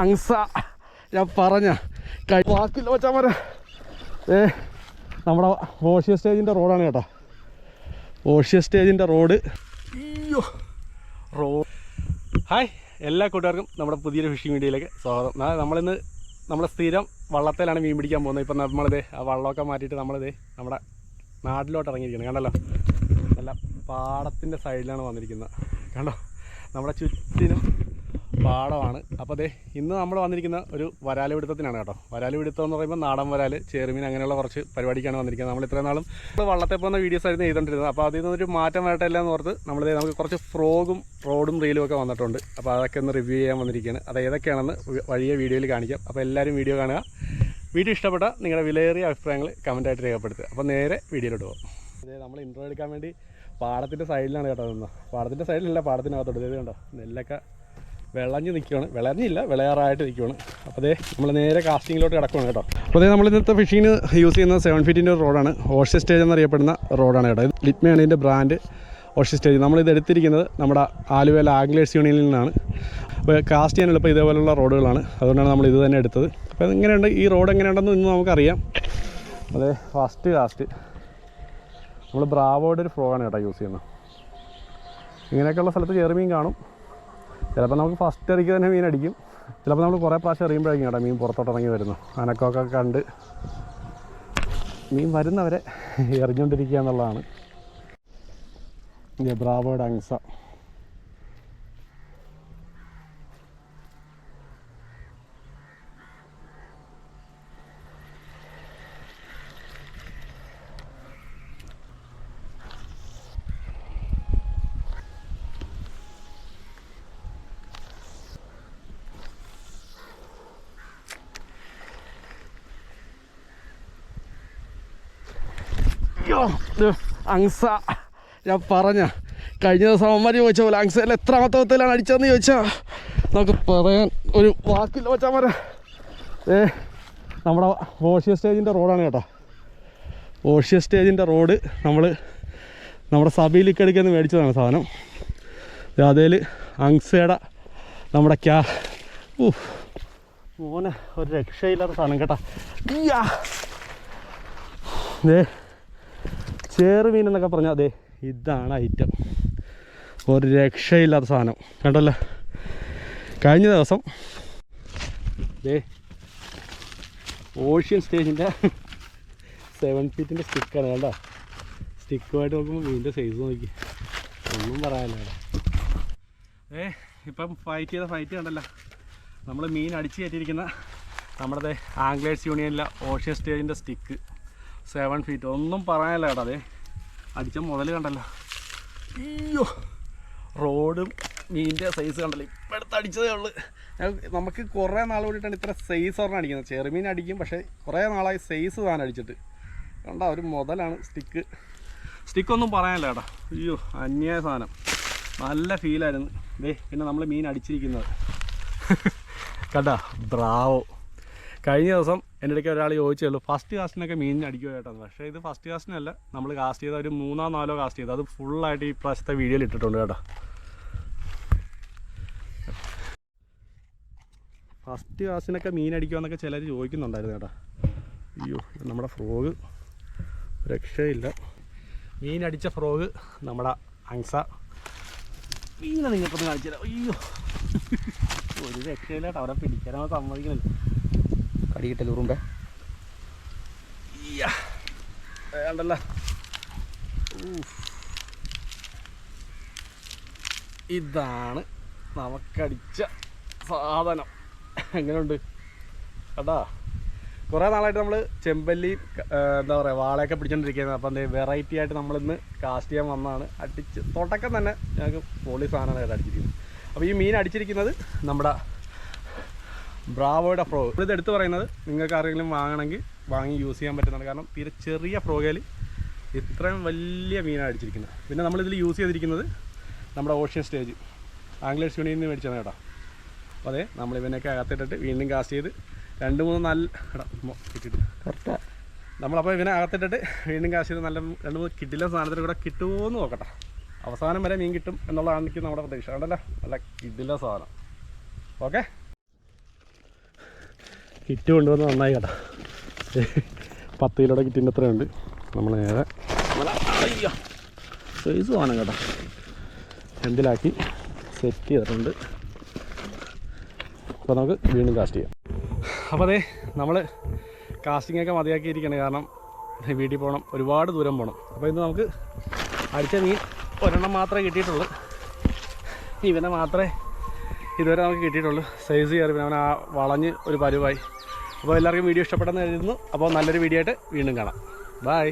അങ്സ ഞാൻ പറഞ്ഞ വാക്കില്ല വെച്ചാൽ നമ്മുടെ ഓഷ്യ സ്റ്റേജിൻ്റെ റോഡാണ് കേട്ടോ. ഓഷ്യ സ്റ്റേജിൻ്റെ റോഡ്. ഹായ് എല്ലാ കൂട്ടുകാർക്കും നമ്മുടെ പുതിയൊരു ഫിഷിംഗ് വീഡിയോയിലേക്ക് സ്വാഗതം. നമ്മളിന്ന് നമ്മളെ സ്ഥിരം വള്ളത്തിലാണ് മീൻ പിടിക്കാൻ പോകുന്നത്. ഇപ്പം നമ്മളിതേ ആ വള്ളമൊക്കെ മാറ്റിയിട്ട് നമ്മളിതേ നമ്മുടെ നാട്ടിലോട്ട് ഇറങ്ങിയിരിക്കുന്നത്. കണ്ടല്ലോ, നല്ല പാടത്തിൻ്റെ സൈഡിലാണ് വന്നിരിക്കുന്നത്. കണ്ടോ, നമ്മുടെ ചുറ്റിനും പാടമാണ്. അപ്പോൾ അതേ ഇന്ന് നമ്മൾ വന്നിരിക്കുന്ന ഒരു വരാല് പിടുത്തത്തിനാണ് കേട്ടോ. വരാല് പിടുത്തം എന്ന് പറയുമ്പോൾ നാടൻ വരാല്, ചേറുമീൻ, അങ്ങനെയുള്ള കുറച്ച് പരിപാടിക്കാണ് വന്നിരിക്കുന്നത്. നമ്മൾ ഇത്രയും നാളും വള്ളത്തെ പോകുന്ന വീഡിയോസ് ആയിരുന്നു ചെയ്തുകൊണ്ടിരുന്നത്. അപ്പോൾ അതിൽ നിന്നൊരു മാറ്റം വരട്ടെ എന്ന് ഓർത്ത് നമുക്ക് കുറച്ച് ഫ്രോഗും റോഡും റീലും ഒക്കെ വന്നിട്ടുണ്ട്. അപ്പോൾ അതൊക്കെ ഒന്ന് റിവ്യൂ ചെയ്യാൻ വന്നിരിക്കുകയാണ്. അത് ഏതൊക്കെയാണെന്ന് വഴിയെ വീഡിയോയിൽ കാണിക്കാം. അപ്പോൾ എല്ലാവരും വീഡിയോ കാണുക. വീഡിയോ ഇഷ്ടപ്പെട്ട നിങ്ങളുടെ വിലയേറിയ അഭിപ്രായങ്ങൾ കമൻറ്റായിട്ട് രേഖപ്പെടുത്തുക. അപ്പോൾ നേരെ വീഡിയോയിലോട്ട് പോകും. അതെ, നമ്മൾ ഇൻട്രോ എടുക്കാൻ വേണ്ടി പാടത്തിൻ്റെ സൈഡിലാണ് കേട്ടോ നിന്ന്. പാടത്തിൻ്റെ സൈഡിലല്ല, പാടത്തിനകത്തോട്ട്. ഇത് കണ്ടോ, നെല്ലൊക്കെ വിളഞ്ഞ് നിൽക്കുകയാണ്. വിളഞ്ഞില്ല, വിളയാറായിട്ട് നിൽക്കുകയാണ്. അപ്പോൾ അതേ നമ്മൾ നേരെ കാസ്റ്റിങ്ങിലോട്ട് കിടക്കുകയാണ് കേട്ടോ. അപ്പോൾ അതേ നമ്മൾ ഇന്നത്തെ ഫിഷിങ്ങിന് യൂസ് ചെയ്യുന്ന 7 ഫീറ്റിൻ്റെ റോഡാണ്. ഓഷ്യ സ്റ്റേജ് എന്നറിയപ്പെടുന്ന റോഡാണ് കേട്ടോ. ഇത് ലിറ്റ്മയാണ് ഇതിൻ്റെ ബ്രാൻഡ്, ഓഷ്യ സ്റ്റേജ്. നമ്മളിത് എടുത്തിരിക്കുന്നത് നമ്മുടെ ആലുവയിലെ ആംഗ്ലേഴ്സ് യൂണിയനിൽ നിന്നാണ്. അപ്പോൾ കാസ്റ്റ് ചെയ്യാൻ എളുപ്പം ഇതേപോലെയുള്ള റോഡുകളാണ്. അതുകൊണ്ടാണ് നമ്മൾ ഇത് തന്നെ എടുത്തത്. അപ്പോൾ എങ്ങനെയുണ്ട് ഈ റോഡ്, എങ്ങനെയുണ്ടെന്ന് ഇന്ന് നമുക്കറിയാം. അതെ, ഫസ്റ്റ് കാസ്റ്റ് നമ്മൾ ബ്രാവോയുടെ ഒരു ഫ്രോഗാണ് കേട്ടോ യൂസ് ചെയ്യുന്നത്. ഇങ്ങനെയൊക്കെയുള്ള സ്ഥലത്ത് ചെറുമീൻ കാണും. ചിലപ്പോൾ നമുക്ക് ഫസ്റ്റ് എറിക്ക് തന്നെ മീൻ അടിക്കും. ചിലപ്പോൾ നമ്മൾ കുറേ പ്രാവശ്യം എറിയുമ്പോഴേക്കും കേട്ടോ മീൻ പുറത്തോട്ട് ഇറങ്ങി വരുന്നു. അനക്കമൊക്കെ കണ്ട് മീൻ വരുന്നവരെ എറിഞ്ഞുകൊണ്ടിരിക്കുക എന്നുള്ളതാണ്. ബ്രാവോയുടെ അങ്സ. അങ്സ ഞാൻ പറഞ്ഞ കഴിഞ്ഞ ദിവസം അവന്മാർ ചോദിച്ച പോലെ അങ്സയിൽ എത്രാമത്തെ ഒത്തിലാണ് അടിച്ചതെന്ന് ചോദിച്ചാൽ നമുക്ക് പറയാൻ ഒരു വാക്കില്ല വെച്ചാൽ മര. നമ്മുടെ ഓഷ്യ സ്റ്റേജിൻ്റെ റോഡാണ് കേട്ടോ. ഓഷ്യ സ്റ്റേജിൻ്റെ റോഡ് നമ്മുടെ സഭയിലേക്കെടുക്കുന്ന മേടിച്ചതാണ് സാധനം. അതിൽ അങ്സയുടെ നമ്മുടെ മോനെ ഒരു രക്ഷയില്ലാത്ത സാധനം കേട്ടോ. ചേറുമീൻ എന്നൊക്കെ പറഞ്ഞാൽ അതെ ഇതാണ് ഐറ്റം. ഒരു രക്ഷയില്ലാത്ത സാധനം കണ്ടല്ലോ. കഴിഞ്ഞ ദിവസം ഓഷ്യൻ സ്റ്റേജിൻ്റെ 7 ഫീറ്റിൻ്റെ സ്റ്റിക്കാണ് കേട്ടോ. സ്റ്റിക്കുമായിട്ട് നോക്കുമ്പോൾ മീനിൻ്റെ സൈസ് നോക്കി ഒന്നും പറയാനില്ല. ഇപ്പം ഫൈറ്റ് കണ്ടല്ലോ. നമ്മൾ മീൻ അടിച്ച് കയറ്റിയിരിക്കുന്ന നമ്മുടെ ആംഗ്ലേഴ്സ് യൂണിയനിലെ ഓഷ്യൻ സ്റ്റേജിൻ്റെ സ്റ്റിക്ക് 7 ഫീറ്റ്, ഒന്നും പറയാനില്ല കേട്ടോ. അതെ അടിച്ച മുതൽ കണ്ടല്ലോ. അയ്യോ, റോഡും മീനിൻ്റെ സൈസ് കണ്ടല്ലോ. ഇപ്പം അടുത്ത് അടിച്ചതേ ഉള്ളൂ. നമുക്ക് കുറേ നാൾ കൂടിയിട്ടാണ് ഇത്ര സൈസ് ഒരെണ്ണം അടിക്കുന്നത്. ചെറുമീൻ അടിക്കും, പക്ഷേ കുറേ നാളായി സൈസ് സാധനം അടിച്ചിട്ട് കണ്ടോ. ഒരു മുതലാണ് സ്റ്റിക്കൊന്നും പറയാനില്ല കേട്ടോ. അയ്യോ, അന്യായ സാധനം, നല്ല ഫീലായിരുന്നു. പിന്നെ നമ്മൾ മീൻ അടിച്ചിരിക്കുന്നത് കണ്ടാ, ബ്രാവോ. കഴിഞ്ഞ ദിവസം എൻ്റെ ഇടയ്ക്ക് ഒരാൾ ചോദിച്ചുള്ളൂ ഫസ്റ്റ് കാസ്റ്റിനൊക്കെ മീൻ അടിക്കുക കേട്ടോ. പക്ഷേ ഇത് ഫസ്റ്റ് കാസ്റ്റിനല്ല, നമ്മൾ കാസ്റ്റ് ചെയ്ത ഒരു 3-4 കാസ്റ്റ് ചെയ്ത് അത് ഫുള്ളായിട്ട് ഈ പ്രാവശ്യത്തെ വീഡിയോയിൽ ഇട്ടിട്ടുണ്ട് കേട്ടോ. ഫസ്റ്റ് കാസ്റ്റിനൊക്കെ മീൻ അടിക്കുക എന്നൊക്കെ ചിലർ ചോദിക്കുന്നുണ്ടായിരുന്നു കേട്ടോ. അയ്യോ, നമ്മുടെ ഫ്രോഗ് രക്ഷയില്ല. മീൻ അടിച്ച ഫ്രോഗ് നമ്മുടെ അങ്സ. മീനെ നിങ്ങൾക്കൊന്ന് കാണിച്ചു തരാം. അയ്യോ, ഒരു രക്ഷയില്ല കേട്ടോ. അവരെ പിടിക്കാനോ സമ്മതിക്കുന്നില്ല. കടികിട്ടൽ ഉറുമ്പേ വേണ്ടല്ലോ. ഇതാണ് നമുക്കടിച്ച സാധനം. എങ്ങനെയുണ്ട് കേട്ടാ. കുറേ നാളായിട്ട് നമ്മൾ ചെമ്പല്ലി എന്താ പറയുക വാളയൊക്കെ പിടിച്ചോണ്ടിരിക്കുന്നത്. അപ്പം എന്താ വെറൈറ്റി ആയിട്ട് നമ്മളിന്ന് കാസ്റ്റ് ചെയ്യാൻ വന്നതാണ്. അടിച്ച് തുടക്കം തന്നെ ഞങ്ങൾക്ക് പൊളി സാധനമാണ് കേട്ടോ അടിച്ചിരിക്കുന്നത്. അപ്പോൾ ഈ മീൻ അടിച്ചിരിക്കുന്നത് നമ്മുടെ ബ്രാവോയുടെ ഫ്രോഗ്. ഇത് എടുത്ത് പറയുന്നത് നിങ്ങൾക്ക് ആരെങ്കിലും വാങ്ങണമെങ്കിൽ വാങ്ങി യൂസ് ചെയ്യാൻ പറ്റുന്നതാണ്. കാരണം തീരെ ചെറിയ ഫ്രോഗയിൽ ഇത്രയും വലിയ മീനാണ് അടിച്ചിരിക്കുന്നത്. പിന്നെ നമ്മളിതിൽ യൂസ് ചെയ്തിരിക്കുന്നത് നമ്മുടെ ഓഷ്യൻ സ്റ്റേജ് ആംഗ്ലേഴ്സ് യൂണിയനിൽ നിന്ന് മേടിച്ചതാണ് കേട്ടോ. അപ്പോൾ അതെ നമ്മളിവനൊക്കെ അകത്തിട്ടിട്ട് വീണ്ടും കാസ്റ്റ് ചെയ്ത് 2-3 നല്ല ഇട്ടിട്ട് കറക്റ്റാണ്. നമ്മളപ്പോൾ ഇവനെ അകത്തിട്ടിട്ട് വീണ്ടും കാസ്റ്റ് ചെയ്ത് നല്ല 2-3 കിട്ടില്ല സാധനത്തിൽ കൂടെ കിട്ടുമോ എന്ന് നോക്കട്ടെ. അവസാനം വരെ മീൻ കിട്ടും എന്നുള്ളതാണ് എനിക്ക് നമ്മുടെ പ്രതീക്ഷ. കണ്ടല്ലോ, നല്ല കിടില സാധനം. ഓക്കെ. കിറ്റ് കൊണ്ടുവന്ന് നന്നായി കേട്ടോ. 10 കിലോയുടെ കിറ്റിൻ്റെ അത്രയുണ്ട്. നമ്മൾ നേരെ അയ്യോ സൈസ് വേണം കേട്ടോ, എന്തിലാക്കി സെറ്റ് ചെയ്തിട്ടുണ്ട്. അപ്പോൾ നമുക്ക് വീണ്ടും കാസ്റ്റ് ചെയ്യാം. അപ്പോൾ അതെ നമ്മൾ കാസ്റ്റിങ്ങൊക്കെ മതിയാക്കിയിരിക്കുകയാണ്, കാരണം വീട്ടിൽ പോകണം, ഒരുപാട് ദൂരം പോകണം. അപ്പോൾ ഇന്ന് നമുക്ക് അടിച്ച മീൻ ഒരെണ്ണം മാത്രമേ കിട്ടിയിട്ടുള്ളൂ. ഇവനെ മാത്രമേ ഇതുവരെ നമുക്ക് കിട്ടിയിട്ടുള്ളൂ. സൈസ് കയറി പിന്നെ അവൻ വളഞ്ഞ് ഒരു പരുവായി. അപ്പോൾ എല്ലാവർക്കും വീഡിയോ ഇഷ്ടപ്പെട്ടെന്ന് കരുതുന്നു. അപ്പോൾ നല്ലൊരു വീഡിയോ ആയിട്ട് വീണ്ടും കാണാം. ബൈ.